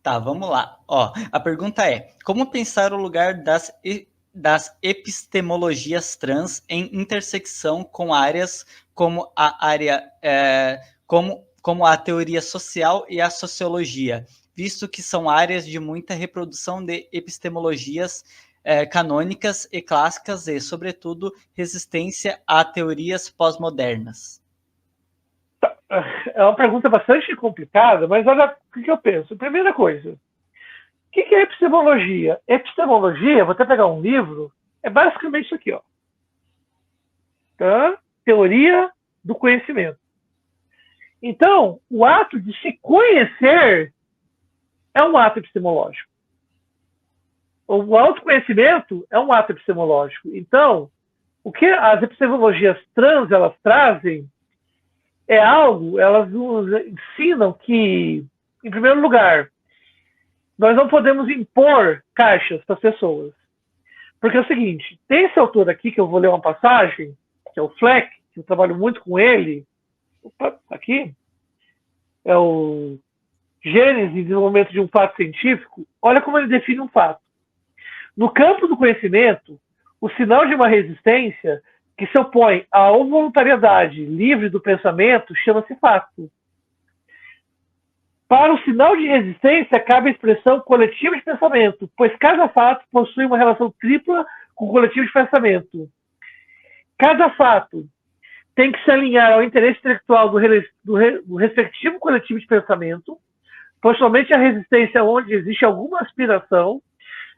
Tá, vamos lá. Ó, a pergunta é: como pensar o lugar das epistemologias trans em intersecção com áreas como a área como a teoria social e a sociologia, visto que são áreas de muita reprodução de epistemologias canônicas e clássicas e, sobretudo, resistência a teorias pós-modernas? É uma pergunta bastante complicada, mas olha o que eu penso. Primeira coisa, o que é epistemologia? Epistemologia, vou até pegar um livro, é basicamente isso aqui, ó. Tá? Teoria do conhecimento. Então, o ato de se conhecer é um ato epistemológico. O autoconhecimento é um ato epistemológico. Então, o que as epistemologias trans elas trazem é algo, elas nos ensinam que, em primeiro lugar, nós não podemos impor caixas para as pessoas. Porque é o seguinte, tem esse autor aqui, que eu vou ler uma passagem, que é o Fleck, que eu trabalho muito com ele, opa, aqui, é o Gênese e Desenvolvimento de um Fato Científico. Olha como ele define um fato. No campo do conhecimento, o sinal de uma resistência que se opõe à voluntariedade livre do pensamento chama-se fato. Para o sinal de resistência, cabe a expressão coletiva de pensamento, pois cada fato possui uma relação tripla com o coletivo de pensamento. Cada fato tem que se alinhar ao interesse intelectual do respectivo coletivo de pensamento, pois somente a resistência onde existe alguma aspiração.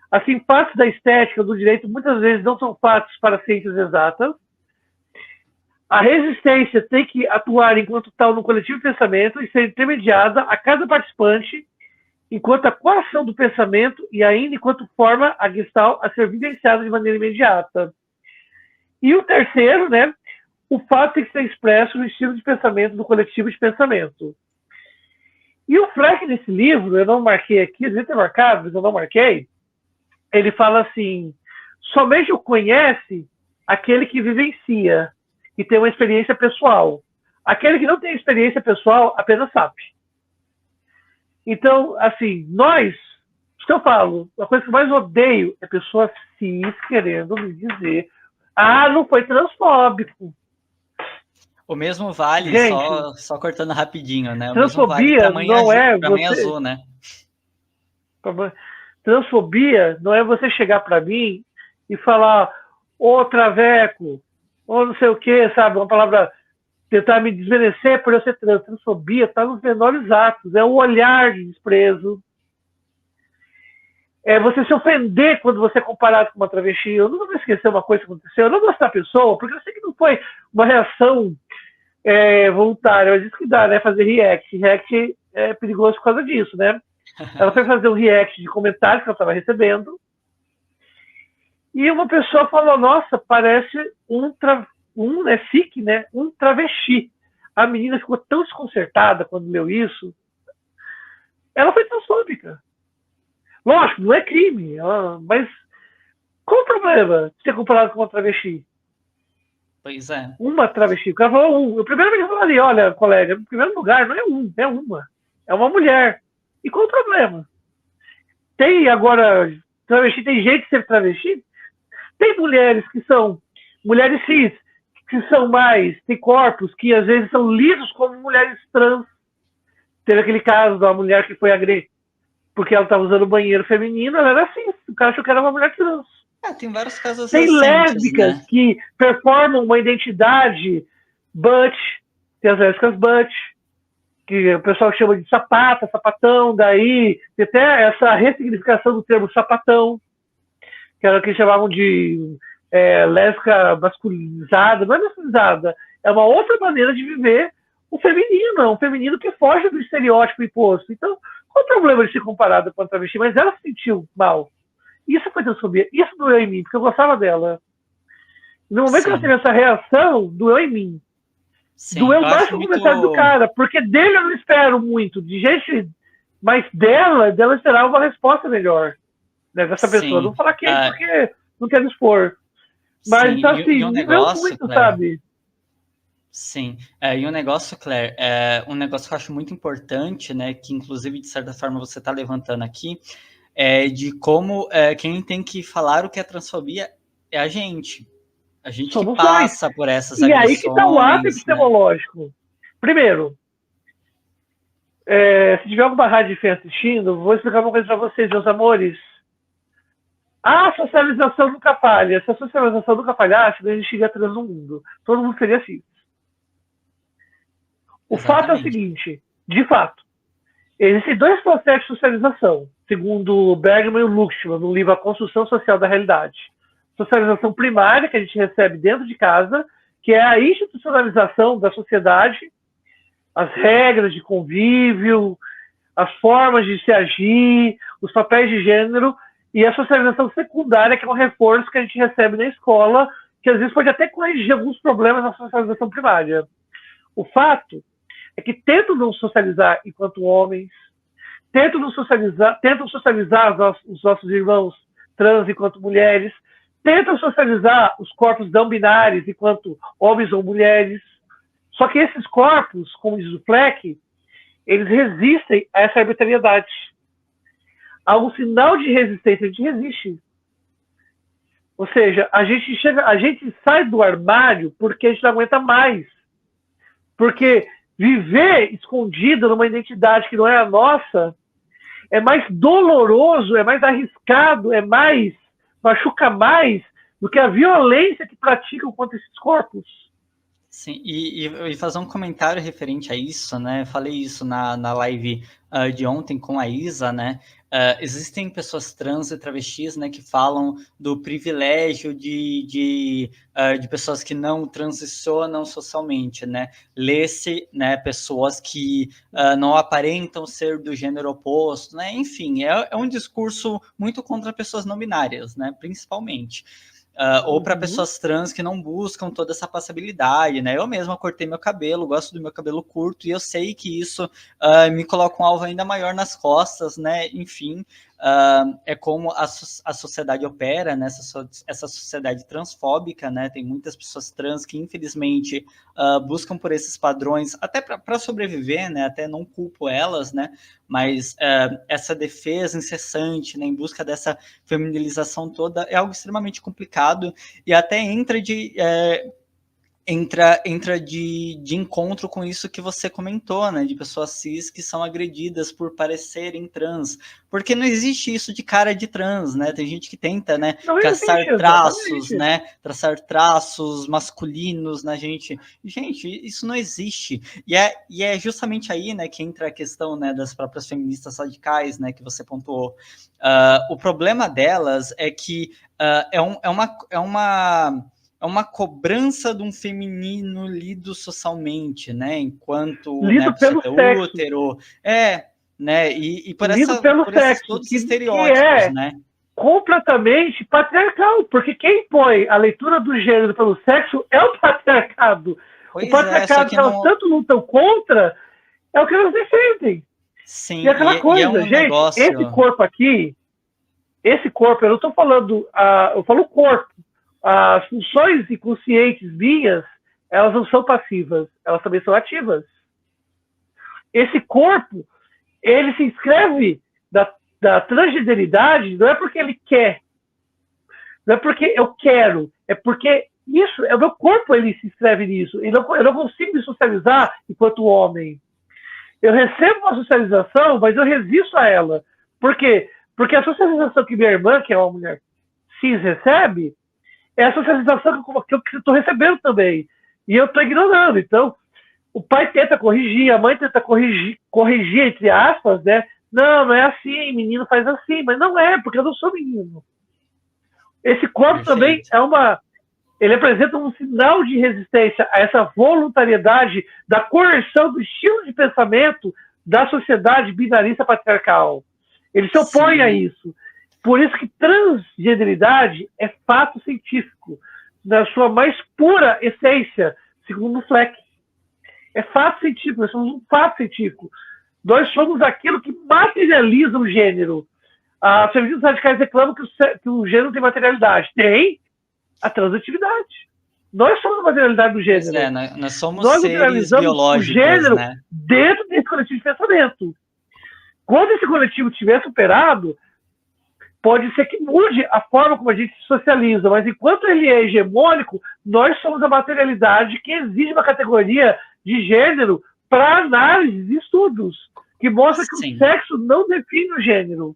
Assim, fatos da estética, do direito, muitas vezes não são fatos para ciências exatas. A resistência tem que atuar enquanto tal no coletivo de pensamento e ser intermediada a cada participante enquanto a coação do pensamento e ainda enquanto forma a gestalt a ser vivenciada de maneira imediata. E o terceiro, né, o fato tem que ser expresso no estilo de pensamento do coletivo de pensamento. E o Fleck, nesse livro, eu não marquei aqui, eu devia ter marcado, mas eu não marquei, ele fala assim, somente o conhece aquele que vivencia, que tem uma experiência pessoal. Aquele que não tem experiência pessoal apenas sabe. Então, assim, nós, isso que eu falo, a coisa que eu mais odeio é pessoa cis querendo me dizer não foi transfóbico. O mesmo vale, Gente, só cortando rapidinho, né? O mesmo vale para transfobia mãe, não é pra mãe você... azul, né? Transfobia não é você chegar para mim e falar ô traveco, ou não sei o que, sabe? Uma palavra, tentar me desmerecer por eu ser trans. Transfobia está nos menores atos, é o olhar de desprezo. É você se ofender quando você é comparado com uma travesti. Eu não vou esquecer uma coisa que aconteceu. Eu não gosto da pessoa, porque eu sei que não foi uma reação voluntária. Mas isso que dá, né? Fazer react. React é perigoso por causa disso, né? Ela foi fazer um react de comentários que ela estava recebendo. E uma pessoa falou, nossa, parece um FIC, né? Um travesti. A menina ficou tão desconcertada quando leu isso. Ela foi transfóbica. Lógico, não é crime, mas qual o problema de ser comparado com uma travesti? Pois é. Uma travesti. O cara falou Eu primeiro falaria, olha, colega, em primeiro lugar, não é é uma. É uma mulher. E qual o problema? Tem agora travesti, tem jeito de ser travesti? Tem mulheres que são mulheres cis, que são tem corpos que às vezes são lidos como mulheres trans. Teve aquele caso da mulher que foi agredida porque ela estava usando o banheiro feminino, ela era assim, o cara achou que era uma mulher trans. Tem vários casos Tem recentes, lésbicas né? que performam uma identidade butch, tem as lésbicas butch, que o pessoal chama de sapata, sapatão, daí tem até essa ressignificação do termo sapatão, que era o que eles chamavam de lésbica masculinizada, não é masculinizada, é uma outra maneira de viver o feminino, é um feminino que foge do estereótipo imposto. Então, qual o problema de ser comparada com a travesti? Mas ela se sentiu mal. Isso foi transfobia. Isso doeu em mim, porque eu gostava dela. No momento que ela teve essa reação, doeu em mim. Sim, Doeu eu mais acho que o muito. comentário do cara, porque dele eu não espero muito. De gente, mas dela eu esperava uma resposta melhor. Né, dessa pessoa. Não vou falar quem, porque não quero expor. Mas, Sim, então, assim, um me doeu negócio, muito, Cleber. sabe? Sim, e um negócio, Claire, um negócio que eu acho muito importante, né, que inclusive de certa forma você está levantando aqui, é de como quem tem que falar o que é transfobia é a gente que Somos nós. passa por essas E aí que está o ato agressões, né? epistemológico. Primeiro, se tiver alguma rádio de fé assistindo, vou explicar uma coisa para vocês, meus amores. A socialização nunca falha. Se a socialização nunca falhasse, não existiria trans no mundo. Todo mundo seria cis. O fato é o seguinte, de fato, existem dois processos de socialização, segundo Bergman e Luckman, no livro A Construção Social da Realidade. Socialização primária, que a gente recebe dentro de casa, que é a institucionalização da sociedade, as regras de convívio, as formas de se agir, os papéis de gênero, e a socialização secundária, que é um reforço que a gente recebe na escola, que às vezes pode até corrigir alguns problemas na socialização primária. O fato é que tentam nos socializar enquanto homens, tentam socializar os nossos irmãos trans enquanto mulheres, tentam socializar os corpos não binários enquanto homens ou mulheres. Só que esses corpos, como diz o Fleck, eles resistem a essa arbitrariedade. Há um sinal de resistência, a gente resiste. Ou seja, a gente sai do armário porque a gente não aguenta mais. Porque viver escondido numa identidade que não é a nossa é mais doloroso, é mais arriscado, machuca mais do que a violência que praticam contra esses corpos. Sim, e fazer um comentário referente a isso, né? Falei isso na live de ontem com a Isa, né? Existem pessoas trans e travestis, né, que falam do privilégio de pessoas que não transicionam socialmente, né? Lê-se, né, pessoas que não aparentam ser do gênero oposto, né? Enfim, é um discurso muito contra pessoas não binárias, né? Principalmente. Ou para pessoas trans que não buscam toda essa passabilidade, né? Eu mesma cortei meu cabelo, gosto do meu cabelo curto, e eu sei que isso me coloca um alvo ainda maior nas costas, né? Enfim, é como a sociedade opera, né? Essa sociedade transfóbica, né? Tem muitas pessoas trans que, infelizmente, buscam por esses padrões, até para sobreviver, né? Até não culpo elas, né? Mas essa defesa incessante, né, em busca dessa feminilização toda é algo extremamente complicado e até entra de encontro com isso que você comentou, né, de pessoas cis que são agredidas por parecerem trans, porque não existe isso de cara de trans, né, tem gente que tenta, né, traçar traços masculinos na gente, isso não existe, e é justamente aí, né, que entra a questão, né, das próprias feministas radicais, né, que você pontuou. O problema delas é que é uma cobrança de um feminino lido socialmente, né? Enquanto lido pelo sexo. Útero, né? E por lido pelo por sexo, esses todos os estereótipos, né? Completamente patriarcal, porque quem põe a leitura do gênero pelo sexo é o patriarcado. O patriarcado que elas tanto lutam contra é o que elas defendem. Sim, e aquela coisa, gente, negócio... esse corpo aqui, eu não estou falando, eu falo corpo. As funções inconscientes minhas, elas não são passivas, elas também são ativas. Esse corpo, ele se inscreve da transgeneridade, não é porque ele quer, não é porque eu quero, é porque isso, é o meu corpo, ele se inscreve nisso. Eu não consigo me socializar enquanto homem. Eu recebo uma socialização, mas eu resisto a ela. Por quê? Porque a socialização que minha irmã, que é uma mulher cis, recebe, é a socialização que eu estou recebendo também. E eu estou ignorando. Então, o pai tenta corrigir, a mãe tenta corrigir entre aspas, né? Não é assim, menino faz assim. Mas não é, porque eu não sou menino. Esse corpo também ele apresenta um sinal de resistência a essa voluntariedade da coerção do estilo de pensamento da sociedade binarista patriarcal. Ele se opõe a isso. Por isso que transgeneridade é fato científico, na sua mais pura essência, segundo o Fleck. É fato científico, nós somos um fato científico. Nós somos aquilo que materializa o gênero. As feministas radicais reclamam que o gênero tem materialidade. Tem a transatividade. Nós somos a materialidade do gênero. Pois é, nós somos Nós seres materializamos biológicos, o gênero, né? dentro desse coletivo de pensamento. Quando esse coletivo estiver superado, pode ser que mude a forma como a gente se socializa, mas enquanto ele é hegemônico, nós somos a materialidade que exige uma categoria de gênero para análise e estudos, que mostra que Sim. o sexo não define o gênero,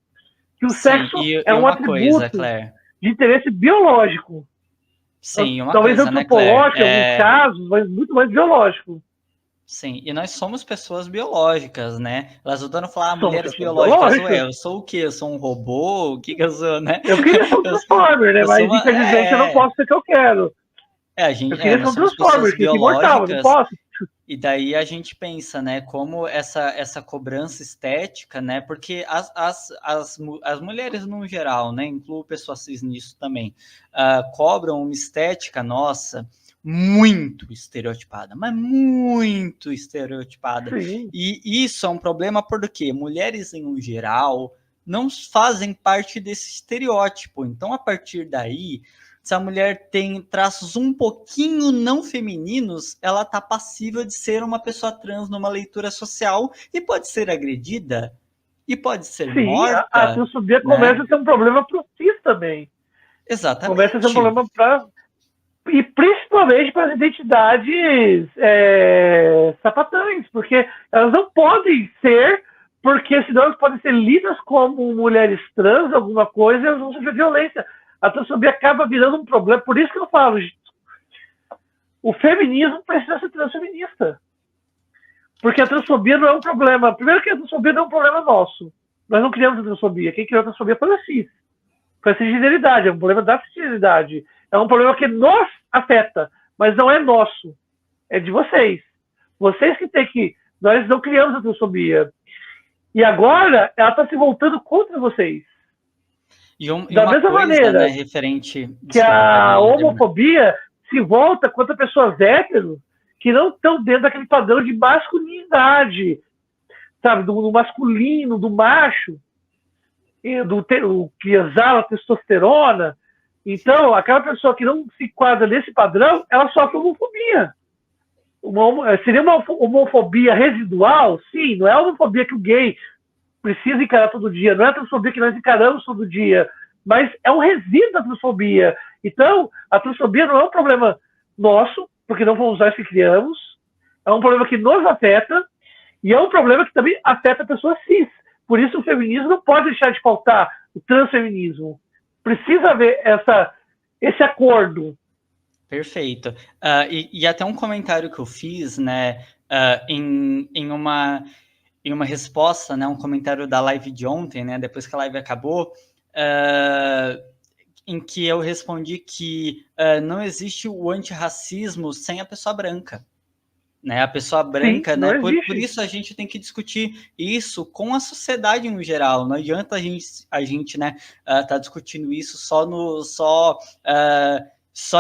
que o Sim, sexo é um atributo Claire, de interesse biológico. sim, uma Talvez coisa, né, antropológico, Claire? em alguns casos, mas muito mais biológico. Sim, e nós somos pessoas biológicas, né? Elas voltando a falar, Somos mulheres pessoas biológicas, biológicas. ué, eu sou o quê? Eu sou um robô? O que eu sou, né? Eu queria ser um Transformer, né? eu sou Mas infelizmente eu não posso ser o que eu quero. Eu queria ser nós um somos Transformer, pessoas que fica imortal, mas não biológicas, posso. e daí a gente pensa, né, como essa cobrança estética, né, porque as mulheres no geral, né, incluo pessoas cis nisso também, cobram uma estética nossa muito estereotipada, mas muito estereotipada. Sim. E isso é um problema porque mulheres em um geral não fazem parte desse estereótipo. Então, a partir daí, se a mulher tem traços um pouquinho não femininos, ela está passível de ser uma pessoa trans numa leitura social e pode ser agredida e pode ser morta. A transfobia começa a ser um problema para os cis também. Exatamente. Começa a ser um problema para... E principalmente para as identidades sapatães, porque elas não podem ser, porque senão elas podem ser lidas como mulheres trans, alguma coisa, e elas vão sofrer violência. A transfobia acaba virando um problema. Por isso que eu falo, o feminismo precisa ser transfeminista. Porque a transfobia não é um problema. Primeiro que a transfobia não é um problema nosso. Nós não criamos a transfobia. Quem criou a transfobia foi a cis. Foi a cisgeneridade. É um problema da cisgeneridade. É um problema que nos afeta, mas não é nosso. É de vocês. Vocês que têm que... Nós não criamos a transfobia. E agora ela está se voltando contra vocês. Da mesma maneira, né, referente, que a homofobia se volta contra pessoas héteros que não estão dentro daquele padrão de masculinidade, sabe, do masculino, do macho, que exala testosterona. Então, aquela pessoa que não se enquadra nesse padrão, ela sofre homofobia. Seria uma homofobia residual? Sim, não é a homofobia que o gay precisa encarar todo dia, não é a transfobia que nós encaramos todo dia, mas é um resíduo da transfobia. Então, a transfobia não é um problema nosso, porque não fomos nós que criamos, é um problema que nos afeta, e é um problema que também afeta pessoas cis. Por isso o feminismo não pode deixar de faltar, o transfeminismo. Precisa haver esse acordo. Perfeito. E até um comentário que eu fiz, né, em uma resposta, né, um comentário da live de ontem, né, depois que a live acabou, em que eu respondi que por existe o antirracismo sem a pessoa branca. Né, a pessoa branca, sim, né? Por isso a gente tem que discutir isso com a sociedade no geral. Não adianta a gente né, tá discutindo isso só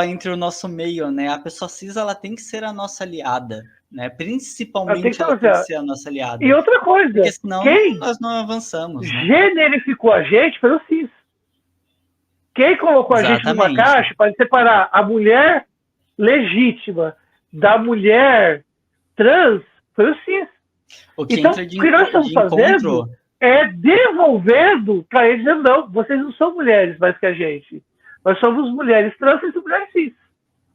entre o nosso meio, né? A pessoa cis ela tem que ser a nossa aliada, né? Principalmente ela tem que ser a nossa aliada. E outra coisa, porque senão nós não avançamos. Né? Generificou a gente foi o cis. Quem colocou Exatamente. A gente numa caixa para separar a mulher legítima da mulher trans foi o cis. Então, o que nós estamos fazendo é devolvendo para eles, não, vocês não são mulheres mais que a gente. Nós somos mulheres trans e mulheres cis.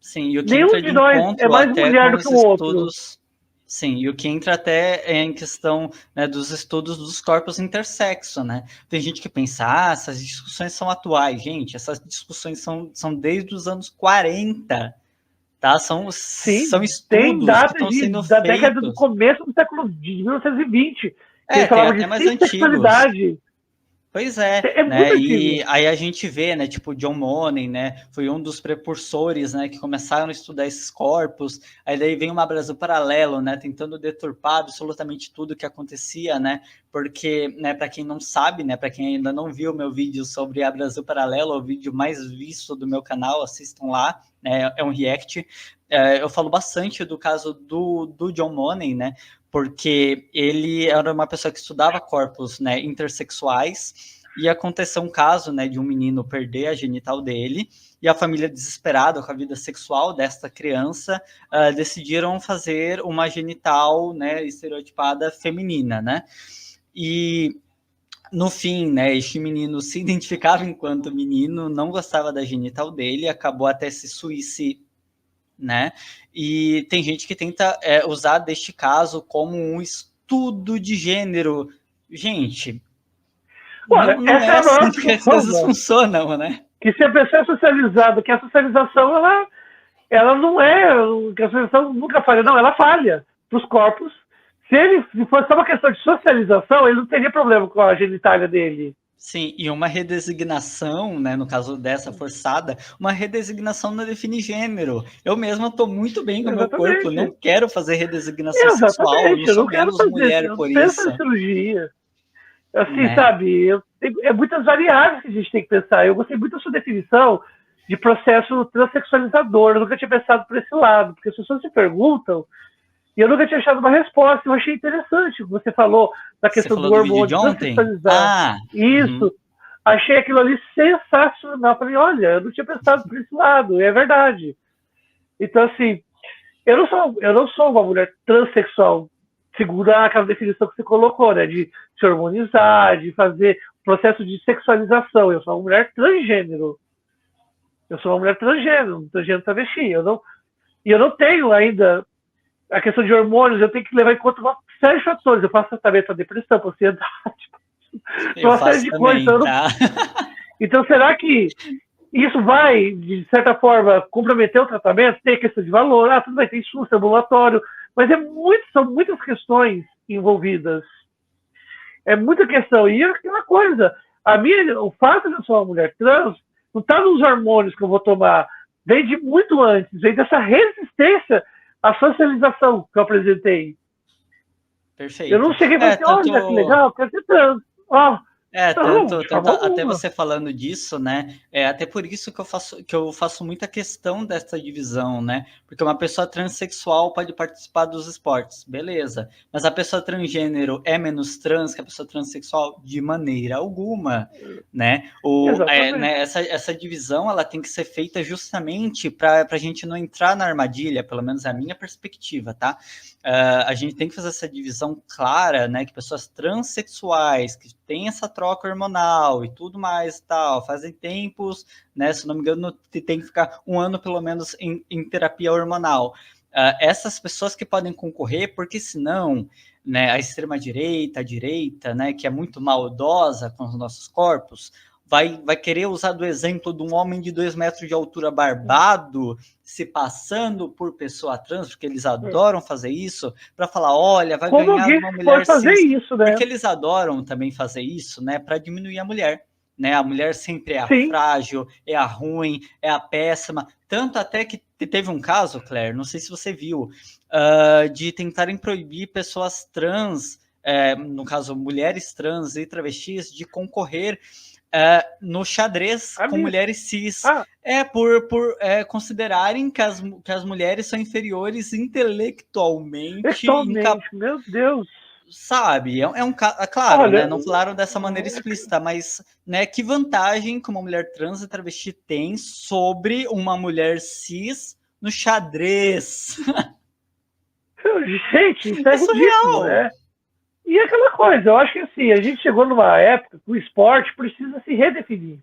Sim, e o que nenhum entra de nós é mais mulher do que o outro. Estudos, sim, e o que entra até é em questão, né, dos estudos dos corpos intersexo, né? Tem gente que pensa, essas discussões são atuais. Gente, essas discussões são desde os anos 40. Tá? São estudos tem datas que estão sendo da feitos. década do começo do século de 1920. Tem até mais antigos. Pois é, né? E aí a gente vê, né, tipo, John Money, né, foi um dos precursores, né, que começaram a estudar esses corpos, aí daí vem uma Brasil Paralelo, né, tentando deturpar absolutamente tudo que acontecia, né, porque, né, para quem não sabe, né, para quem ainda não viu o meu vídeo sobre a Brasil Paralelo, o vídeo mais visto do meu canal, assistam lá, né, é um react, eu falo bastante do caso do John Money, né, porque ele era uma pessoa que estudava corpos, né, intersexuais, e aconteceu um caso, né, de um menino perder a genital dele, e a família, desesperada com a vida sexual desta criança, decidiram fazer uma genital, né, estereotipada feminina, né? E no fim, né, este menino se identificava enquanto menino, não gostava da genital dele, acabou até se suicidando, né? E tem gente que tenta usar deste caso como um estudo de gênero. Gente, Olha, não essa é é a assim maior que as coisas prova funcionam, né? que se a pessoa é socializada, que a socialização, ela não é, que a socialização nunca falha, não, ela falha para os corpos. Se fosse só uma questão de socialização, ele não teria problema com a genitália dele. Sim, e uma redesignação, né, no caso dessa forçada, uma redesignação não define gênero. Eu mesma estou muito bem com o meu corpo, não Exatamente. quero fazer redesignação sexual, não Exatamente. Eu sou não quero menos fazer, mulher eu não por penso isso, em cirurgia. Assim, né? sabe, é muitas variáveis que a gente tem que pensar. Eu gostei muito da sua definição de processo transexualizador. Eu nunca tinha pensado por esse lado, porque as pessoas se perguntam e eu nunca tinha achado uma resposta. Eu achei interessante o que você falou da Você questão do falou do vídeo de hormônio, ontem? transexualizar. Uhum. Isso. Achei aquilo ali sensacional. Falei, olha, eu não tinha pensado por esse lado, e é verdade. Então, assim, eu não sou uma mulher transexual, segundo aquela definição que você colocou, né? De se hormonizar, de fazer processo de sexualização. Eu sou uma mulher transgênero. Eu sou uma mulher transgênero, um transgênero travesti. E eu não tenho ainda a questão de hormônios, eu tenho que levar em conta uma série de fatores. Eu faço tratamento para depressão, para ansiedade, para Eu uma série faço de coisas. também, tá? Então, será que isso vai, de certa forma, comprometer o tratamento? Tem a questão de valor, tudo bem, tem SUS, ambulatório, mas são muitas questões envolvidas. É muita questão. E é aquela coisa, o fato de eu ser uma mulher trans não está nos hormônios que eu vou tomar, vem de muito antes, vem dessa resistência à socialização que eu apresentei. Eu não Perfeito. cheguei e falei assim, olha que legal, eu quero ser trans. Ó, não, de Tanto forma até alguma. você falando disso, né? É até por isso que eu faço muita questão dessa divisão, né? Porque uma pessoa transexual pode participar dos esportes, beleza. Mas a pessoa transgênero é menos trans que a pessoa transexual de maneira alguma, né? Exatamente. Essa divisão ela tem que ser feita justamente para a gente não entrar na armadilha, pelo menos é a minha perspectiva, tá? A gente tem que fazer essa divisão clara, né? Que pessoas transexuais que têm essa troca hormonal e tudo mais e tal, fazem tempos, né? Se não me engano, tem que ficar 1 ano pelo menos em terapia hormonal. Essas pessoas que podem concorrer, porque senão, né, a extrema-direita, a direita, né, que é muito maldosa com os nossos corpos, vai querer usar do exemplo de um homem de 2 metros de altura barbado se passando por pessoa trans, porque eles adoram fazer isso, para falar, olha, vai Como ganhar de alguém uma pode mulher fazer cis. isso, né? Porque eles adoram também fazer isso, né, para diminuir a mulher. Né? A mulher sempre é a Sim. frágil, é a ruim, é a péssima. Tanto até que teve um caso, Claire, não sei se você viu, de tentarem proibir pessoas trans, no caso, mulheres trans e travestis, de concorrer no xadrez com mulheres cis. Por considerarem que as mulheres são inferiores intelectualmente. Meu Deus. Sabe, claro, Olha, né? Não falaram dessa maneira explícita, mas, né? Que vantagem que uma mulher trans e travesti tem sobre uma mulher cis no xadrez? Gente, isso é ridículo, surreal. né? E aquela coisa, eu acho que assim, a gente chegou numa época que o esporte precisa se redefinir.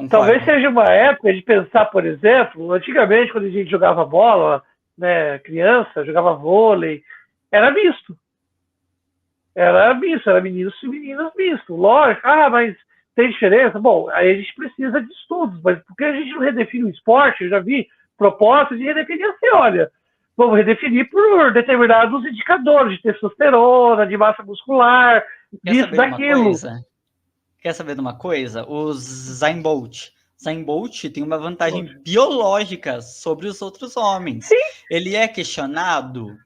Talvez Concordo. seja uma época de pensar, por exemplo, antigamente, quando a gente jogava bola, né, criança, jogava vôlei, era misto. Era misto, era meninos e meninas misto. Lógico, mas tem diferença? Bom, aí a gente precisa de estudos, mas por que a gente não redefine o esporte? Eu já vi propostas de redefinir assim, olha, vamos redefinir por determinados indicadores de testosterona, de massa muscular, disso, daquilo. Quer saber de uma coisa? O Zayn Bolt. Zayn Bolt tem uma vantagem biológica sobre os outros homens. Sim. Ele é questionado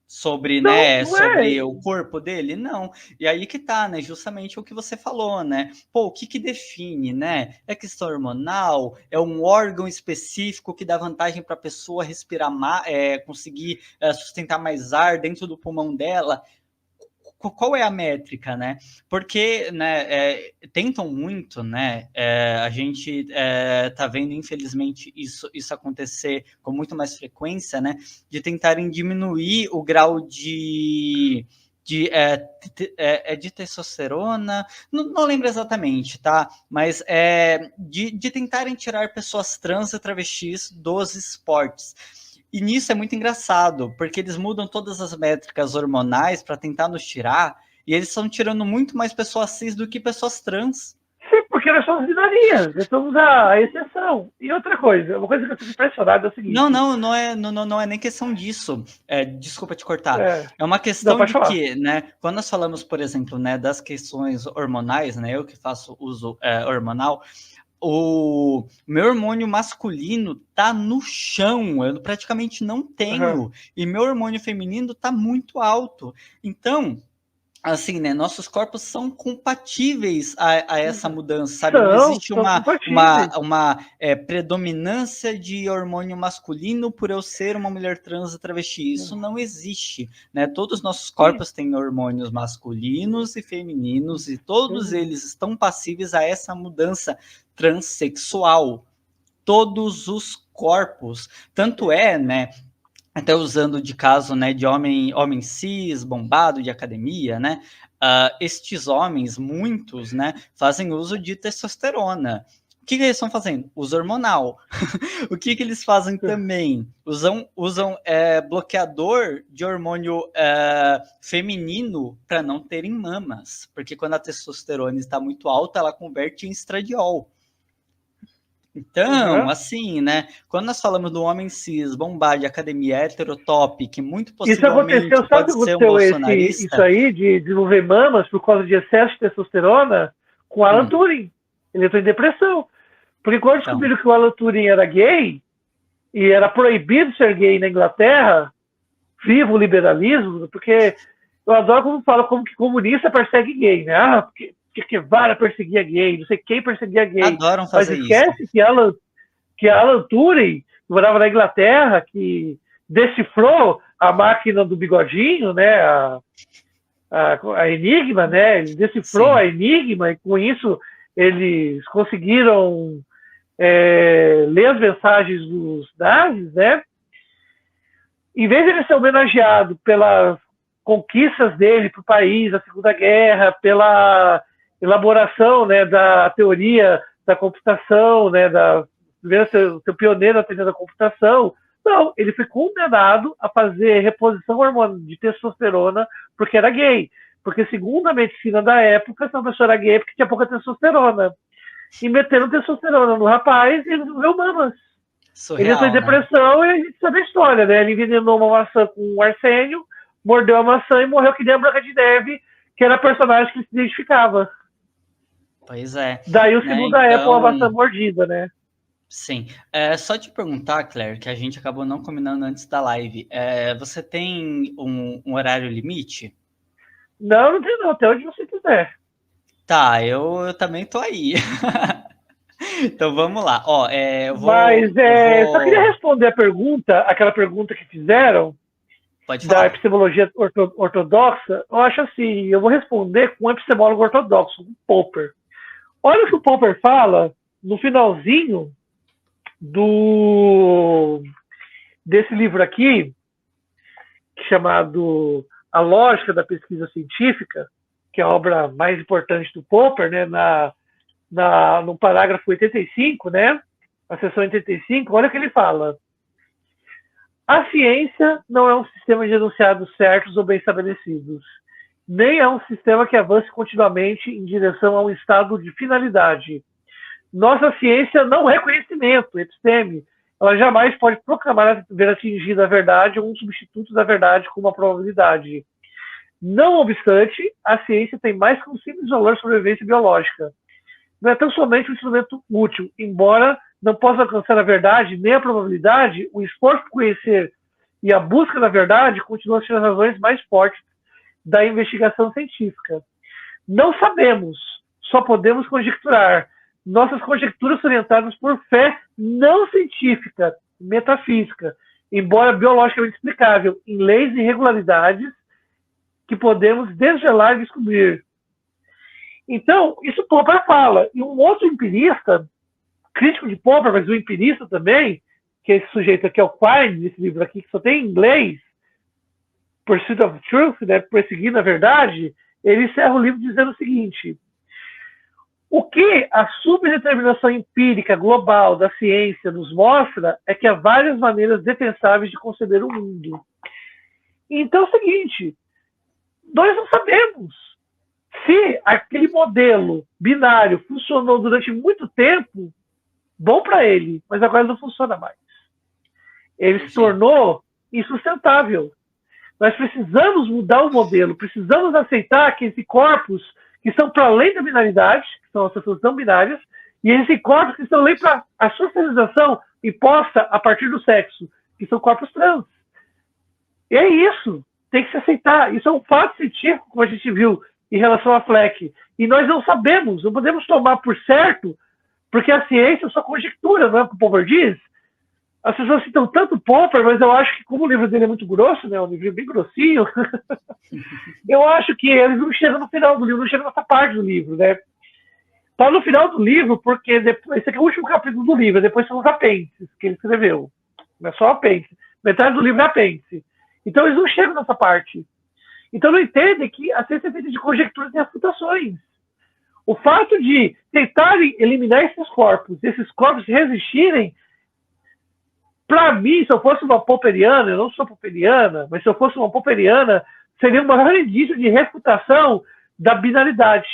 sobre, não, né, não sobre o corpo dele? Não. E aí que tá, né, justamente o que você falou, né? Pô, o que define, né? É questão hormonal? É um órgão específico que dá vantagem para a pessoa respirar mais, conseguir sustentar mais ar dentro do pulmão dela? qual é a métrica, né? Porque, né, tentam muito, né? A gente tá vendo, infelizmente, isso acontecer com muito mais frequência, né? De tentarem diminuir o grau de testosterona, não lembro exatamente, tá? Mas de tentarem tirar pessoas trans e travestis dos esportes. E nisso é muito engraçado, porque eles mudam todas as métricas hormonais para tentar nos tirar, e eles estão tirando muito mais pessoas cis do que pessoas trans. Sim, porque nós somos minorias, nós somos a exceção. E outra coisa, uma coisa que eu fico impressionado é o seguinte... Não é nem questão disso. Desculpa te cortar. É uma Não, questão pode de falar. que, né, quando nós falamos, por exemplo, né, das questões hormonais, né, eu que faço uso hormonal, o meu hormônio masculino tá no chão, eu praticamente não tenho, e meu hormônio feminino tá muito alto. Então, assim, né, nossos corpos são compatíveis a essa mudança, sabe? Não existe São compatíveis. uma predominância de hormônio masculino por eu ser uma mulher trans e travesti. Isso não existe, né? Todos os nossos corpos têm hormônios masculinos e femininos e todos eles estão passíveis a essa mudança transexual. Todos os corpos. Tanto é, né? Até usando de caso, né, de homem cis, bombado, de academia, né, estes homens, muitos, né, fazem uso de testosterona. O que eles estão fazendo? Uso hormonal. O que eles fazem também? Usam bloqueador de hormônio feminino para não terem mamas, porque quando a testosterona está muito alta, ela converte em estradiol. Então, assim, né? Quando nós falamos do homem cis, bombado, de academia, heterotop, que muito possivelmente Isso aconteceu, sabe pode ser um bolsonarista. isso aí de desenvolver mamas por causa de excesso de testosterona com Alan Turing. Ele entrou em depressão. Porque quando descobriram que o Alan Turing era gay, e era proibido ser gay na Inglaterra, viva o liberalismo, porque eu adoro como fala como que comunista persegue gay, né? Ah, porque que Guevara perseguia gay, não sei quem perseguia gay. Adoram fazer isso. Mas esquece que Alan Turing, que morava na Inglaterra, que decifrou a máquina do bigodinho, né? A Enigma, né? Ele decifrou a Enigma e com isso eles conseguiram ler as mensagens dos nazis, né? Em vez de ele ser homenageado pelas conquistas dele para o país, a Segunda Guerra, pela elaboração, né, da teoria da computação, né, primeiro ser pioneiro na teoria da computação. Não, ele foi condenado a fazer reposição hormonal de testosterona porque era gay. Porque, segundo a medicina da época, essa pessoa era gay porque tinha pouca testosterona. E meteram testosterona no rapaz e ele desenvolveu mamas. Surreal, ele entrou em depressão, né? E a gente sabe a história, né? Ele envenenou uma maçã com arsênio, mordeu a maçã e morreu que nem a Branca de Neve, que era a personagem que ele se identificava. Pois é. Daí o segundo da Apple, a maçã mordida, né? Sim. Só te perguntar, Claire, que a gente acabou não combinando antes da live. Você tem um horário limite? Não tem não, até onde você quiser. Tá, eu também tô aí. Então vamos lá. Só queria responder aquela pergunta que fizeram da epistemologia ortodoxa. Eu acho assim, eu vou responder com um epistemólogo ortodoxo, um Popper. Olha o que o Popper fala no finalzinho desse livro aqui, chamado A Lógica da Pesquisa Científica, que é a obra mais importante do Popper, né, no parágrafo 85, né, a seção 85, olha o que ele fala. A ciência não é um sistema de enunciados certos ou bem estabelecidos, nem é um sistema que avance continuamente em direção a um estado de finalidade. Nossa ciência não é conhecimento, episteme. Ela jamais pode proclamar haver atingido a verdade ou um substituto da verdade com uma probabilidade. Não obstante, a ciência tem mais que um simples valor de sobrevivência biológica. Não é tão somente um instrumento útil, embora não possa alcançar a verdade nem a probabilidade, o esforço por conhecer e a busca da verdade continuam sendo as razões mais fortes da investigação científica. Não sabemos, só podemos conjecturar. Nossas conjecturas são orientadas por fé não científica, metafísica, embora biologicamente explicável, em leis e regularidades que podemos desvelar e descobrir. Então, isso Popper fala. E um outro empirista, crítico de Popper, mas um empirista também, que é esse sujeito aqui, é o Quine, nesse livro aqui, que só tem em inglês, Pursuit of Truth, né, Perseguindo a Verdade, ele encerra o livro dizendo o seguinte: o que a subdeterminação empírica global da ciência nos mostra é que há várias maneiras defensáveis de conceber o mundo. Então é o seguinte, nós não sabemos se aquele modelo binário funcionou durante muito tempo, bom para ele, mas agora não funciona mais. Ele se tornou insustentável. Nós precisamos mudar o modelo, precisamos aceitar que esses corpos que são para além da binaridade, que são as pessoas não binárias, e esses corpos que estão além para a socialização imposta a partir do sexo, que são corpos trans. E é isso, tem que se aceitar. Isso é um fato científico, como a gente viu em relação à Fleck. E nós não sabemos, não podemos tomar por certo, porque a ciência é só conjectura, não é o que o Popper diz. As pessoas citam tanto Popper, mas eu acho que como o livro dele é muito grosso, né, um livro bem grossinho, eu acho que ele não chega no final do livro, não chega nessa parte do livro, né? Tá no final do livro, porque depois, esse aqui é o último capítulo do livro, depois são os apêndices que ele escreveu. Não é só apêndice. Metade do livro é apêndice. Então eles não chegam nessa parte. Então não entendem que a ciência é feita de conjecturas e refutações. O fato de tentarem eliminar esses corpos resistirem, para mim, se eu fosse uma popperiana, eu não sou popperiana, mas se eu fosse uma popperiana, seria um maior indício de refutação da binaridade.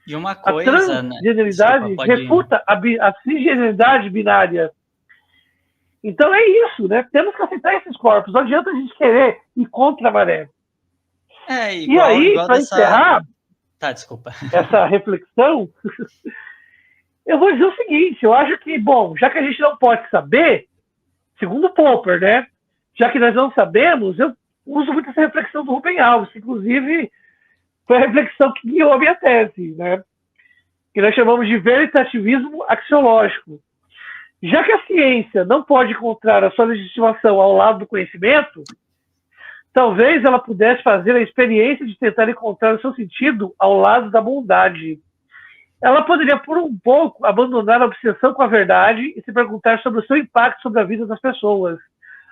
E uma coisa, a transgeneridade refuta a cisgeneridade binária. Então é isso, né? Temos que aceitar esses corpos. Não adianta a gente querer ir contra a maré. E aí, para encerrar desculpa. essa reflexão, eu vou dizer o seguinte, eu acho que, bom, já que a gente não pode saber, segundo Popper, né? Já que nós não sabemos, eu uso muito essa reflexão do Rubem Alves, que inclusive foi a reflexão que guiou a minha tese, né? Que nós chamamos de veritativismo axiológico. Já que a ciência não pode encontrar a sua legitimação ao lado do conhecimento, talvez ela pudesse fazer a experiência de tentar encontrar o seu sentido ao lado da bondade. Ela poderia, por um pouco, abandonar a obsessão com a verdade e se perguntar sobre o seu impacto sobre a vida das pessoas,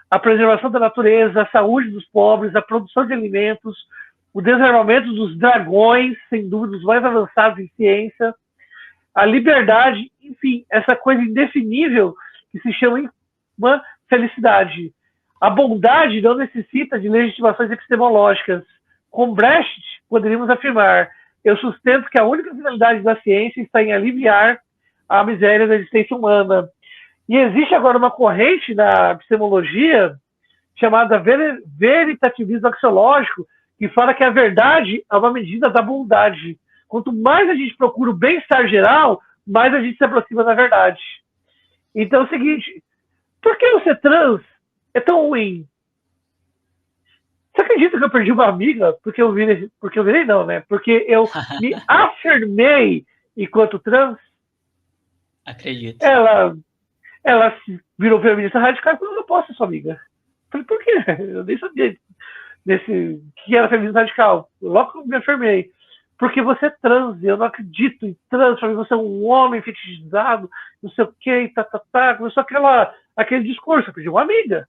a preservação da natureza, a saúde dos pobres, a produção de alimentos, o desarmamento dos dragões, sem dúvida, os mais avançados em ciência, a liberdade, enfim, essa coisa indefinível que se chama uma felicidade. A bondade não necessita de legitimações epistemológicas. Com Brecht, poderíamos afirmar: eu sustento que a única finalidade da ciência está em aliviar a miséria da existência humana. E existe agora uma corrente na epistemologia chamada veritativismo axiológico, que fala que a verdade é uma medida da bondade. Quanto mais a gente procura o bem-estar geral, mais a gente se aproxima da verdade. Então é o seguinte, por que você trans é tão ruim? Você acredita que eu perdi uma amiga porque eu virei não, né? Porque eu me afirmei enquanto trans? Acredito. Ela virou feminista radical e falou: eu não posso ser sua amiga. Eu falei: por quê? Eu nem sabia que era feminista radical. Logo que eu me afirmei. Porque você é trans, eu não acredito em trans, para mim você é um homem fetichizado, não sei o que, começou aquele discurso, eu pedi uma amiga.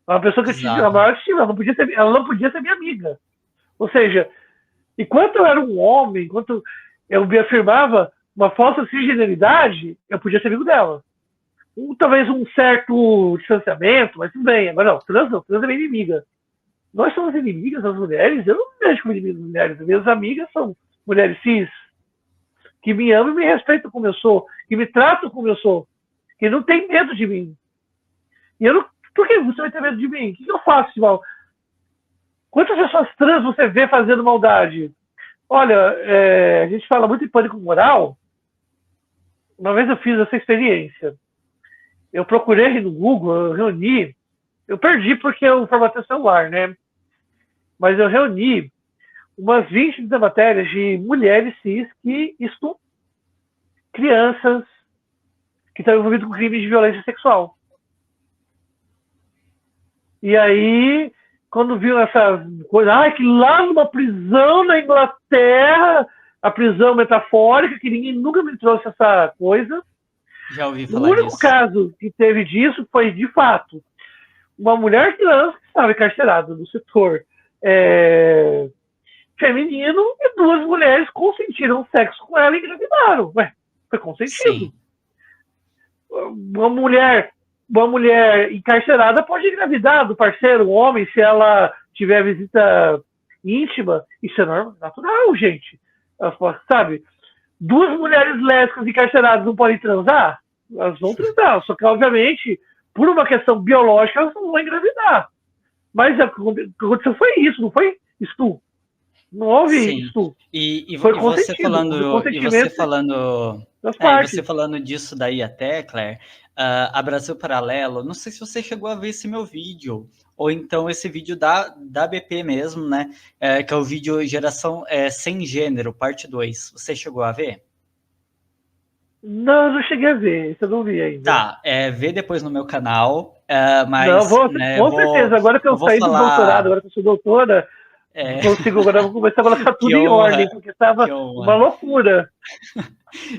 Uma pessoa que eu tinha a maior estima, ela não podia ser minha amiga. Ou seja, enquanto eu era um homem, enquanto eu me afirmava uma falsa cisgeneridade, eu podia ser amigo dela. Talvez um certo distanciamento, mas tudo bem. Agora não, trans é minha inimiga. Nós somos inimigas das mulheres, eu não me vejo como inimiga das mulheres. Minhas amigas são mulheres cis, que me amam e me respeitam como eu sou, que me tratam como eu sou, que não tem medo de mim. E eu não. Por que você vai ter medo de mim? O que eu faço de mal? Quantas pessoas trans você vê fazendo maldade? Olha, a gente fala muito em pânico moral. Uma vez eu fiz essa experiência. Eu procurei no Google, eu reuni. Eu perdi porque eu formatei o celular, né? Mas eu reuni umas 20 matérias de mulheres cis que estão crianças que estão envolvidas com crimes de violência sexual. E aí quando viu essa coisa, que lá numa prisão na Inglaterra, a prisão metafórica, que ninguém nunca me trouxe essa coisa. Já ouvi O falar único disso. caso que teve disso foi, de fato, uma mulher trans que estava encarcerada no setor feminino e duas mulheres consentiram sexo com ela e engravidaram. Ué, foi consentido. Sim. Uma mulher encarcerada pode engravidar do parceiro, um homem, se ela tiver visita íntima. Isso é normal, natural, gente. Sabe? Duas mulheres lésbicas encarceradas não podem transar? Elas vão transar, só que, obviamente, por uma questão biológica, elas não vão engravidar. Mas o que aconteceu foi isso, não foi isso. Não houve Sim. isso. E Foi você falando, você das partes. falando disso daí até, Claire, a Brasil Paralelo, não sei se você chegou a ver esse meu vídeo, ou então esse vídeo da BP mesmo, né? Que é o vídeo Geração Sem Gênero, parte 2. Você chegou a ver? Não, eu não cheguei a ver, isso eu não vi ainda. Tá, vê depois no meu canal, mas... Não, né, com certeza, agora que eu saí do doutorado, agora que eu sou doutora, agora vou começar a colocar tudo em ordem, porque estava uma loucura.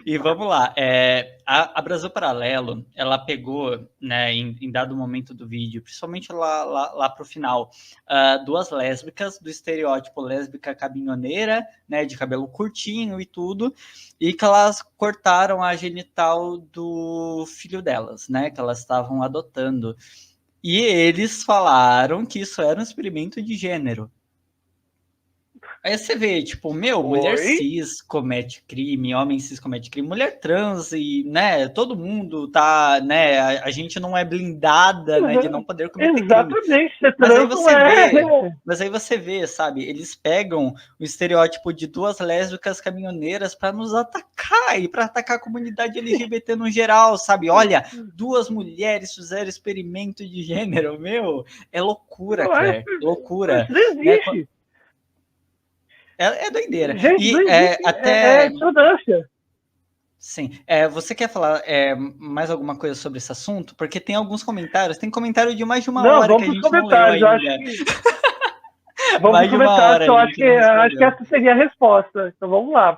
E vamos lá, a Brasil Paralelo, ela pegou, né, em dado momento do vídeo, principalmente lá pro final, duas lésbicas do estereótipo lésbica caminhoneira, né, de cabelo curtinho e tudo, e que elas cortaram a genital do filho delas, né, que elas estavam adotando. E eles falaram que isso era um experimento de gênero. Aí você vê, tipo, mulher cis comete crime, homem cis comete crime, mulher trans e, né, todo mundo tá, né, a gente não é blindada, né, de não poder cometer Exatamente, crime. ser trans Mas aí você vê, sabe, eles pegam o estereótipo de duas lésbicas caminhoneiras para nos atacar e para atacar a comunidade LGBT no geral, sabe? Olha, duas mulheres fizeram experimento de gênero, é loucura, Claire, loucura. Isso não existe. É doideira. Gente, e é dissonância. Sim. Você quer falar mais alguma coisa sobre esse assunto? Porque tem alguns comentários. Tem comentário de mais de uma hora que a gente não leu ainda. Acho que... Vamos para os comentários, eu acho que essa seria a resposta. Então vamos lá.